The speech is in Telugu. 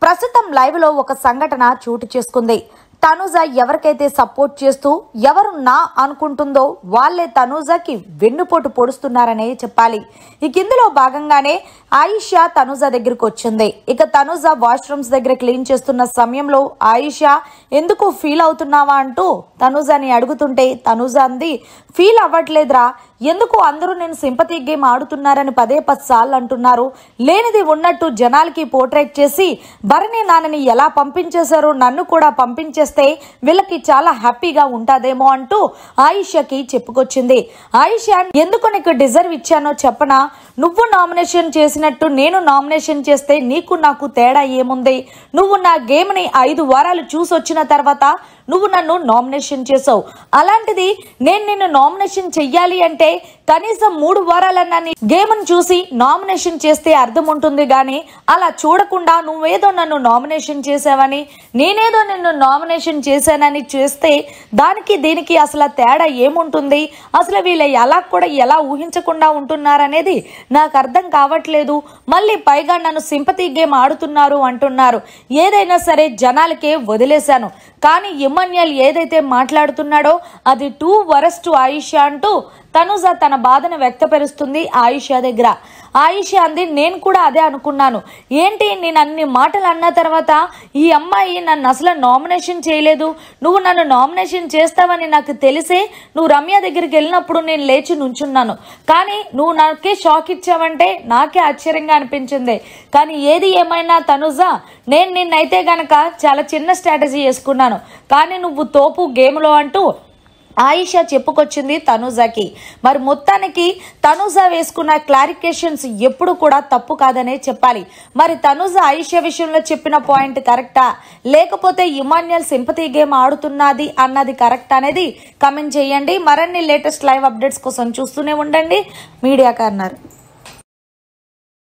ప్రస్తుతం లైవ్ లో ఒక సంఘటన చోటు చేసుకుంది. తనుజ ఎవరికైతే సపోర్ట్ చేస్తూ ఎవరు నా అనుకుంటుందో వాళ్ళే తనుజకి వెన్నుపోటు పొడుస్తున్నారనే చెప్పాలి. ఇక ఇందులో భాగంగానే ఆయిషా తనుజ దగ్గరికి వచ్చింది. ఇక తనుజ వాష్రూమ్స్ దగ్గర క్లీన్ చేస్తున్న సమయంలో ఆయిషా ఎందుకు ఫీల్ అవుతున్నావా అంటూ తనుజని అడుగుతుంటే తనుజ అంది, ఫీల్ అవ్వట్లేదురా, ఎందుకు అందరూ నేను సింపతి గేమ్ ఆడుతున్నారని 10 సార్లు అంటున్నారు. లేనిది ఉన్నట్టు జనాలకి పోర్ట్రేట్ చేసి భరణి నాన్నని ఎలా పంపించేశారో నన్ను కూడా పంపించేస్తే వీళ్ళకి చాలా హ్యాపీగా ఉంటాదేమో అంటూ ఆయిషాకి చెప్పుకొచ్చింది. ఆయిషా, ఎందుకు నీకు డిజర్వ్ ఇచ్చానో చెప్పనా? నువ్వు నామినేషన్ చేసినట్టు నేను నామినేషన్ చేస్తే నీకు నాకు తేడా ఏముంది? నువ్వు నా గేమ్ ని 5 వారాలు చూసొచ్చిన తర్వాత నువ్వు నన్ను నామినేషన్ చేసావు. అలాంటిది నేను నిన్ను నామినేషన్ చెయ్యాలి అంటే కనీసం 3 వారాలన్నా నీ గేమ్ ను చూసి నామినేషన్ చేస్తే అర్థం ఉంటుంది గానీ అలా చూడకుండా నువ్వేదో నన్ను నామినేషన్ చేసావని నేనేదో నిన్ను నామినేషన్ చేశానని చేస్తే దానికి దీనికి అసలు తేడా ఏముంటుంది? అసలు వీళ్ళు ఎలా ఊహించకుండా ఉంటున్నారనేది నాకు అర్థం కావట్లేదు. మళ్ళీ పైగా నన్ను సింపతి గేమ్ ఆడుతున్నారు అంటున్నారు. ఏదైనా సరే జనాలకే వదిలేశాను, కానీ ఇమాన్యుయల్ ఏదైతే మాట్లాడుతున్నాడో అది టూ వరస్ట్ ఆయిషా అంటూ తనుజ తన బాధను వ్యక్తపరుస్తుంది ఆయిషా దగ్గర. ఆయిషా అంది, నేను కూడా అదే అనుకున్నాను. ఏంటి నేను అన్ని మాటలు అన్న తర్వాత ఈ అమ్మాయి నన్ను అసలు నామినేషన్ చేయలేదు, నువ్వు నన్ను నామినేషన్ చేస్తావని నాకు తెలిసే నువ్వు రమ్య దగ్గరికి వెళ్ళినప్పుడు నేను లేచి నుంచున్నాను, కానీ నువ్వు నాకే షాక్ ఇచ్చావంటే నాకే ఆశ్చర్యంగా అనిపించింది. కానీ ఏది ఏమైనా తనుజ, నేను నిన్నైతే గనక చాలా చిన్న స్ట్రాటజీ వేసుకున్నాను, కానీ నువ్వు తోపు గేమ్లో అంటూ ఆయిషా చెప్పుకొచ్చింది తనుజకి. మరి మొత్తానికి తనుజ వేసుకున్న క్లారిఫికేషన్స్ ఎప్పుడు కూడా తప్పు కాదనే చెప్పాలి. మరి తనుజ ఆయిషా విషయంలో చెప్పిన పాయింట్ కరెక్టా, లేకపోతే ఇమాన్యుయల్ సింపతి గేమ్ ఆడుతున్నది అన్నది కరెక్ట్ అనేది కమెంట్ చేయండి. మరిన్ని లేటెస్ట్ లైవ్ అప్డేట్స్ కోసం చూస్తూనే ఉండండి మీడియా కార్నర్.